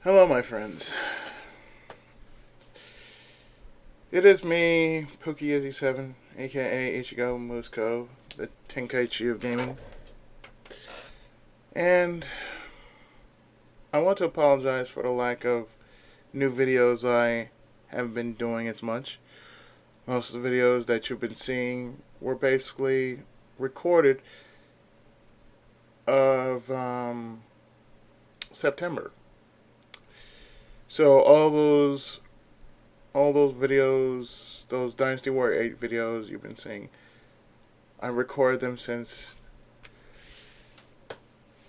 Hello, my friends. It is me, Pookie7, aka Ichigo Musco, the Tenkaichi of gaming. And I want to apologize for the lack of new videos. I haven't been doing as much. Most of the videos that you've been seeing were basically recorded of September. So all those videos, those Dynasty Warrior 8 videos you've been seeing, I recorded them since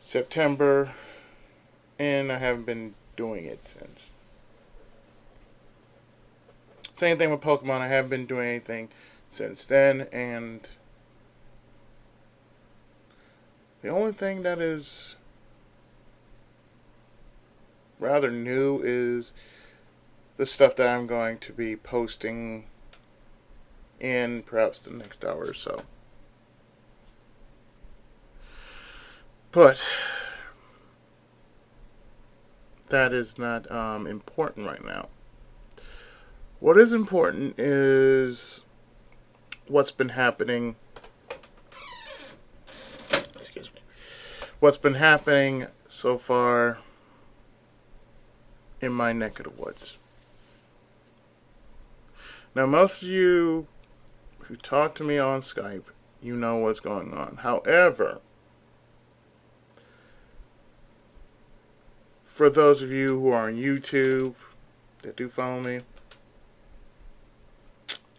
September, and I haven't been doing it since. Same thing with Pokemon, I haven't been doing anything since then, and the only thing that is rather new is the stuff that I'm going to be posting in perhaps the next hour or so. But that is not important right now. What is important is what's been happening. Excuse me. What's been happening so far in my neck of the woods. Now, most of you who talk to me on Skype, you know what's going on. However, for those of you who are on YouTube that do follow me,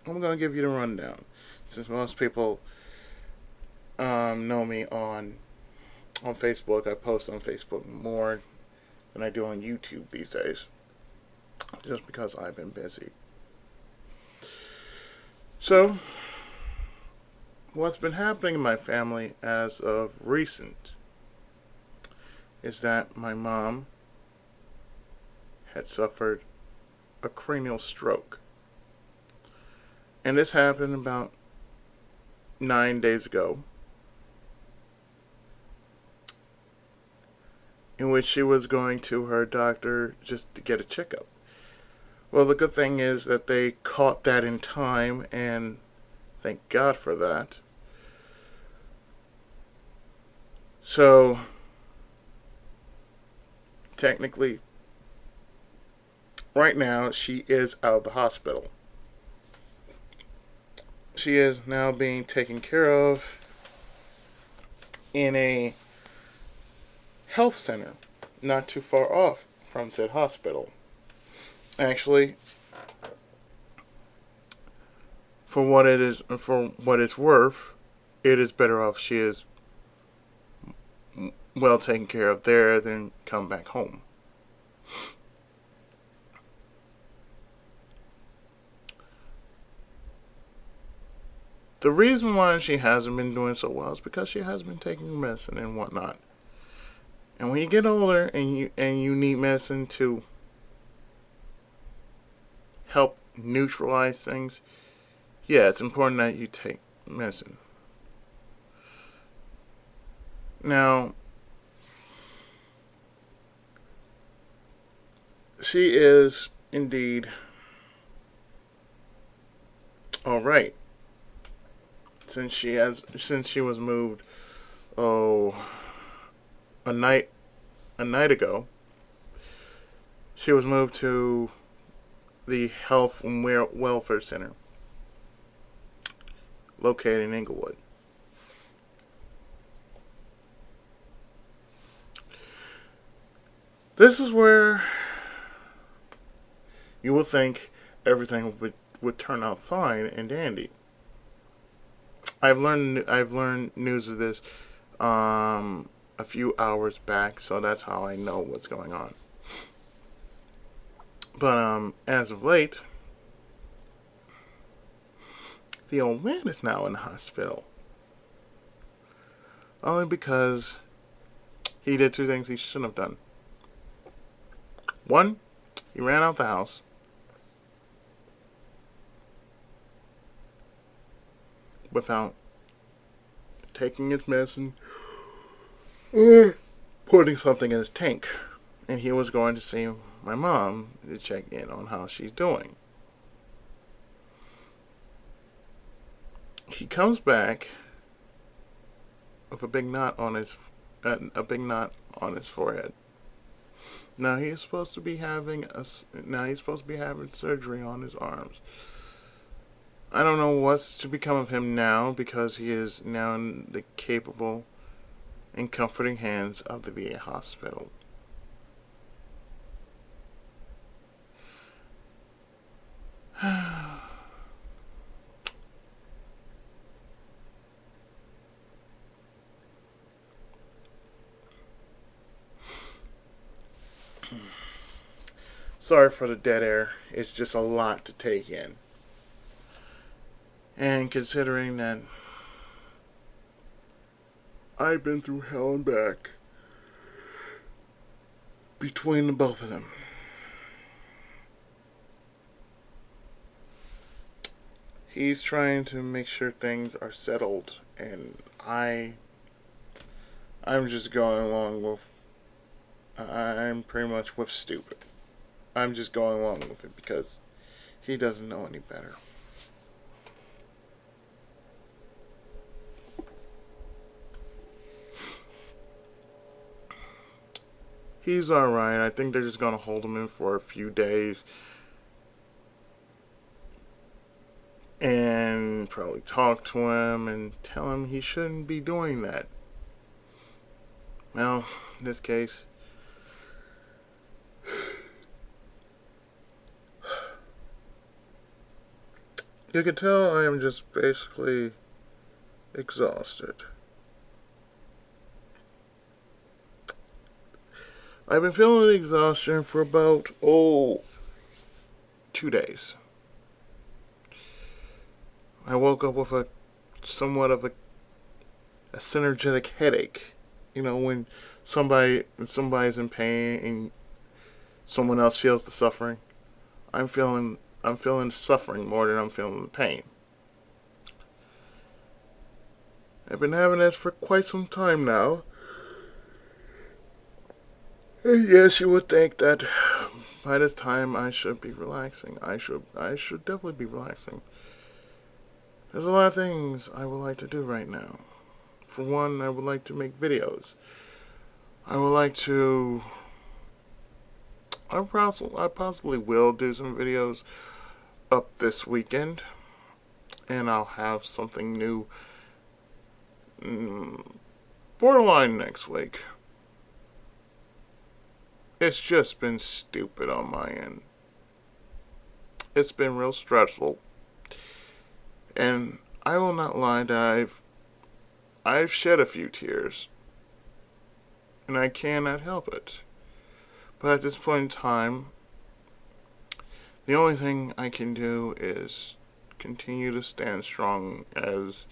I'm going to give you the rundown. Since most people know me on Facebook, I post on Facebook more than I do on YouTube these days. Just because I've been busy. So, what's been happening in my family as of recent is that my mom had suffered a cranial stroke. And this happened about 9 days ago, in which she was going to her doctor just to get a checkup. Well, the good thing is that they caught that in time, and thank God for that. So, technically, right now, she is out of the hospital. She is now being taken care of in a health center not too far off from said hospital. Actually, for what it's worth, it is better off she is well taken care of there than come back home. The reason why she hasn't been doing so well is because she has been taking medicine and whatnot. And when you get older and you need medicine to help neutralize things, yeah, it's important that you take medicine. Now, she is indeed all right. Since she was moved a night ago, she was moved to the Health and Welfare Center located in Inglewood. This is where you would think everything would turn out fine and dandy. I've learned news of this a few hours back, so that's how I know what's going on. But as of late, the old man is now in the hospital. Only because he did two things he shouldn't have done. One, he ran out the house. Without taking his medicine or putting something in his tank. and he was going to see my mom to check in on how she's doing. He comes back with a big knot on his forehead. Now he's supposed to be having surgery on his arms. I don't know what's to become of him now, because he is now in the capable and comforting hands of the VA hospital. Sorry for the dead air. It's just a lot to take in. And considering that I've been through hell and back between the both of them. He's trying to make sure things are settled, and I'm just going along with, I'm pretty much with stupid. I'm just going along with it because he doesn't know any better. He's alright. I think they're just going to hold him in for a few days and probably talk to him and tell him he shouldn't be doing that. Well, in this case, you can tell I am just basically exhausted. I've been feeling exhaustion for about, 2 days. I woke up with somewhat of a synergetic headache. You know, when somebody's in pain and someone else feels the suffering. I'm feeling suffering more than I'm feeling the pain. I've been having this for quite some time now. And yes, you would think that by this time I should be relaxing. I should definitely be relaxing. There's a lot of things I would like to do right now. For one, I would like to make videos. I possibly will do some videos up this weekend, and I'll have something new borderline next week. It's just been stupid on my end. It's been real stressful, and I will not lie that I've shed a few tears, and I cannot help it. But at this point in time, the only thing I can do is continue to stand strong. As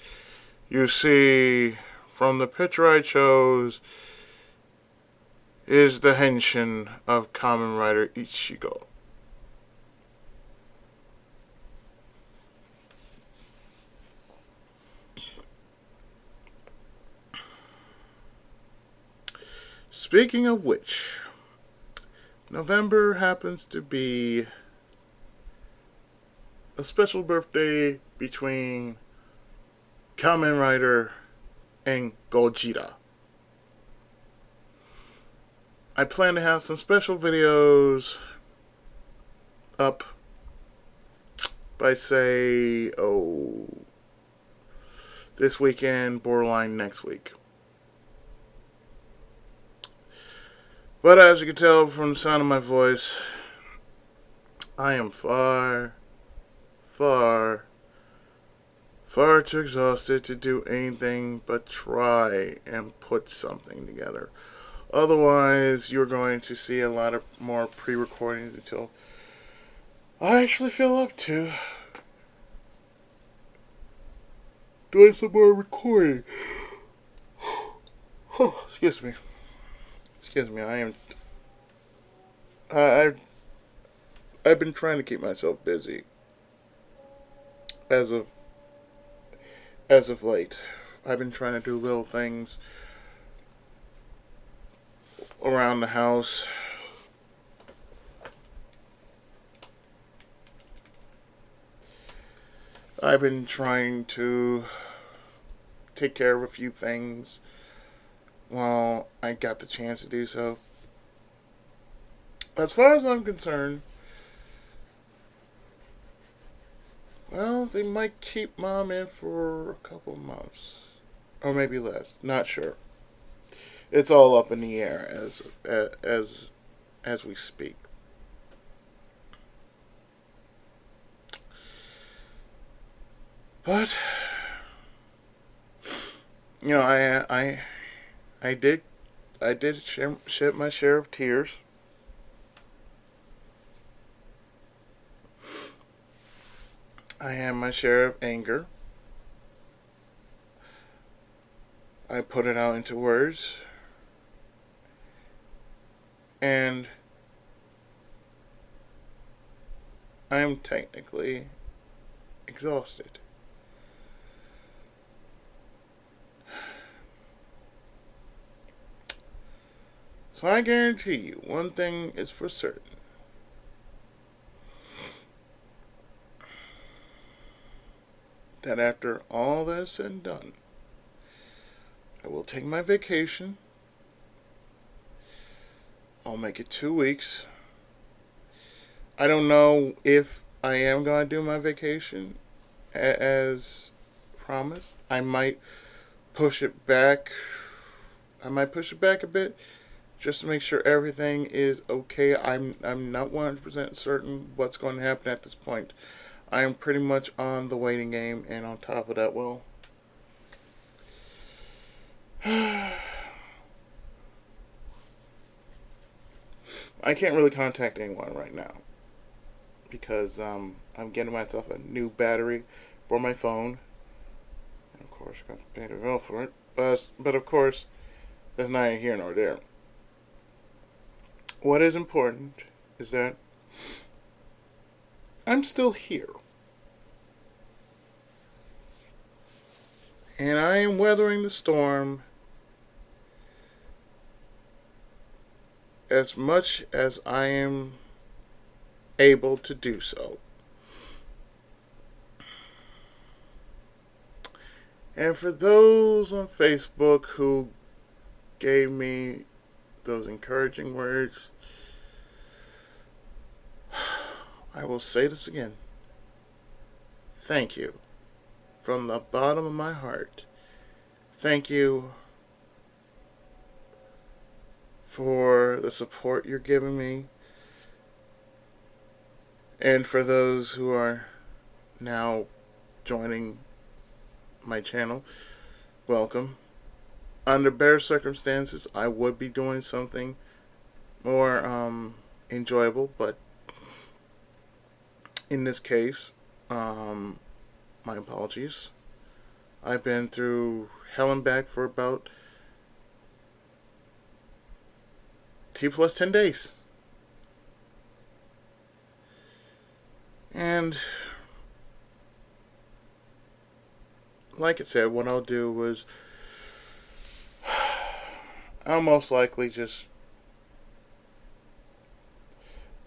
you see from the picture I chose, is the henshin of Kamen Rider Ichigo. Speaking of which, November happens to be a special birthday between Kamen Rider and Gogeta. I plan to have some special videos up by, say, this weekend, borderline next week. But as you can tell from the sound of my voice, I am far too exhausted to do anything but try and put something together. Otherwise, you're going to see a lot of more pre-recordings until I actually feel up to doing some more recording. Excuse me. I've been trying to keep myself busy as of late. I've been trying to do little things around the house, I've been trying to take care of a few things while I got the chance to do so. As far as I'm concerned, well, they might keep Mom in for a couple months. Or maybe less. Not sure. It's all up in the air as we speak. But you know, I did shed my share of tears. I had my share of anger. I put it out into words. And I am technically exhausted. So I guarantee you, one thing is for certain. That after all that is said and done, I will take my vacation. I'll make it 2 weeks. I don't know if I am going to do my vacation as promised. I might push it back. I might push it back a bit just to make sure everything is okay. I'm not 100% certain what's going to happen at this point. I am pretty much on the waiting game, and on top of that, well, I can't really contact anyone right now because I'm getting myself a new battery for my phone. And of course, I got to pay the bill for it. But of course, that's neither here nor there. What is important is that I'm still here. And I am weathering the storm as much as I am able to do so. And for those on Facebook who gave me those encouraging words, I will say this again. Thank you. From the bottom of my heart. Thank you for the support you're giving me. And for those who are now joining my channel, welcome. Under better circumstances, I would be doing something more enjoyable, but in this case, my apologies. I've been through hell and back for about T+10 days. And like I said, what I'll do is I'll most likely just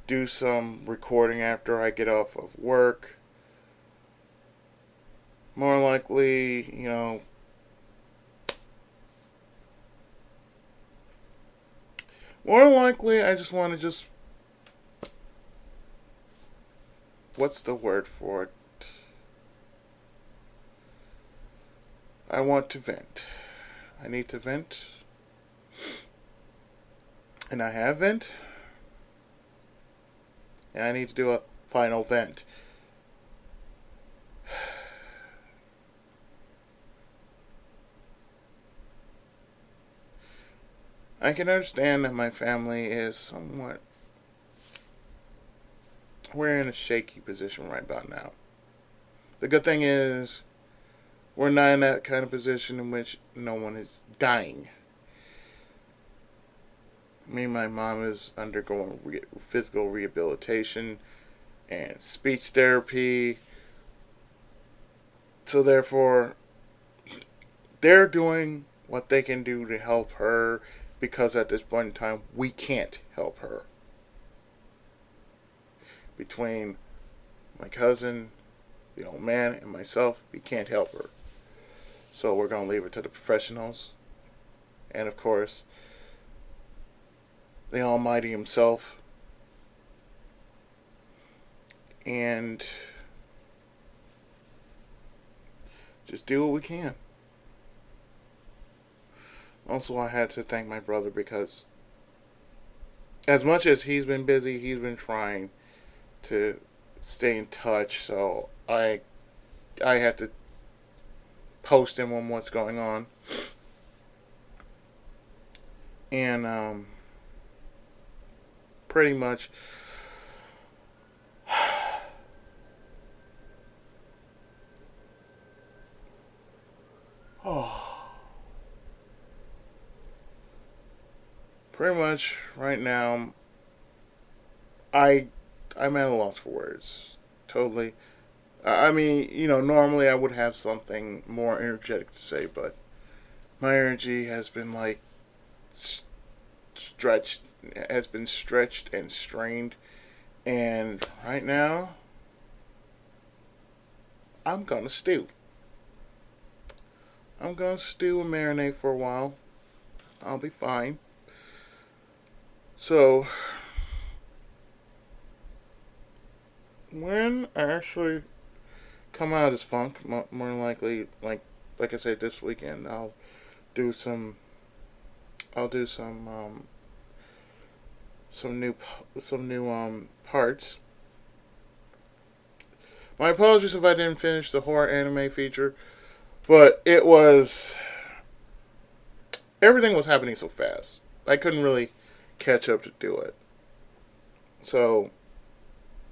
do some recording after I get off of work. More likely, I just want to what's the word for it? I want to vent. I need to vent. And I have vent. And I need to do a final vent. I can understand that my family is somewhat... We're in a shaky position right about now. The good thing is, we're not in that kind of position in which no one is dying. Me and my mom is undergoing physical rehabilitation and speech therapy. So therefore, they're doing what they can do to help her, because at this point in time, we can't help her. Between my cousin, the old man and myself, we can't help her. So we're going to leave it to the professionals. And of course, the Almighty himself. And just do what we can. Also, I had to thank my brother because as much as he's been busy, he's been trying to stay in touch. So I had to post him on what's going on. And pretty much pretty much right now I'm at a loss for words. Totally. I mean, normally I would have something more energetic to say, but my energy has been like stretched, and strained, and right now I'm gonna stew. I'm gonna stew and marinate for a while. I'll be fine. So, when I actually come out of this funk, more likely, like I said, this weekend, do some, I'll do some new parts. My apologies if I didn't finish the horror anime feature, but everything was happening so fast. I couldn't really catch up to do it. So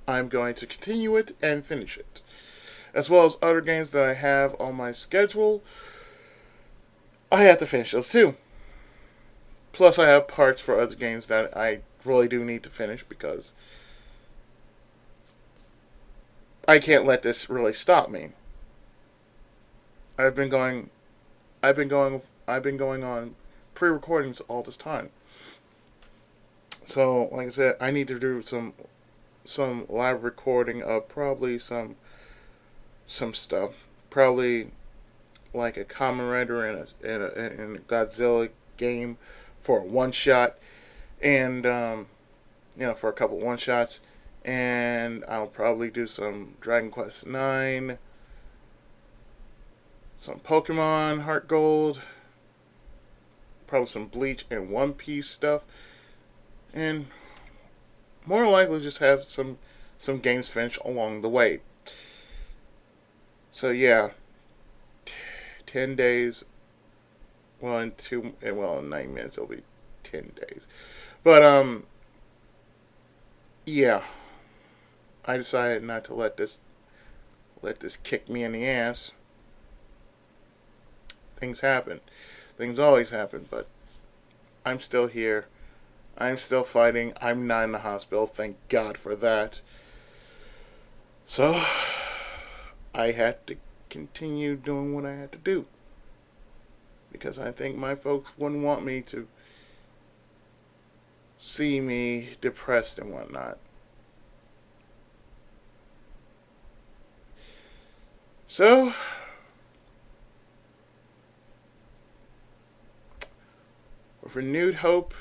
I'm going to continue it and finish it. As well as other games that I have on my schedule. I have to finish those too. Plus I have parts for other games that I really do need to finish because I can't let this really stop me. I've been going on pre-recordings all this time. So, like I said, I need to do some live recording of probably some stuff. Probably like a Kamen Rider in a Godzilla game for a one shot, and for a couple one shots, and I'll probably do some Dragon Quest IX, some Pokemon Heart Gold, probably some Bleach and One Piece stuff, and more likely just have some games finished along the way. So yeah, 10 days. Well, in 9 minutes it'll be 10 days. But yeah, I decided not to let this kick me in the ass. Things happen. Things always happen, but I'm still here. I'm still fighting. I'm not in the hospital. Thank God for that. So, I had to continue doing what I had to do. Because I think my folks wouldn't want me to see me depressed and whatnot. So, with renewed hope,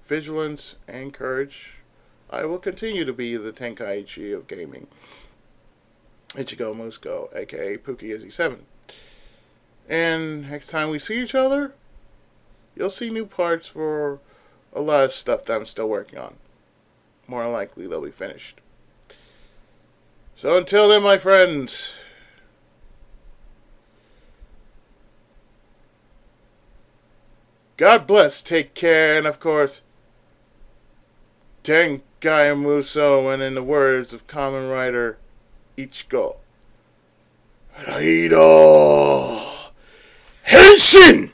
vigilance, and courage, I will continue to be the Tenkaichi of gaming. Ichigo Musko, aka Pookie Izzy 7. And next time we see each other, you'll see new parts for a lot of stuff that I'm still working on. More likely they'll be finished. So until then, my friends, God bless, take care, and of course, Tenkai Muso, and in the words of Kamen Rider Ichigo, Raido Henshin!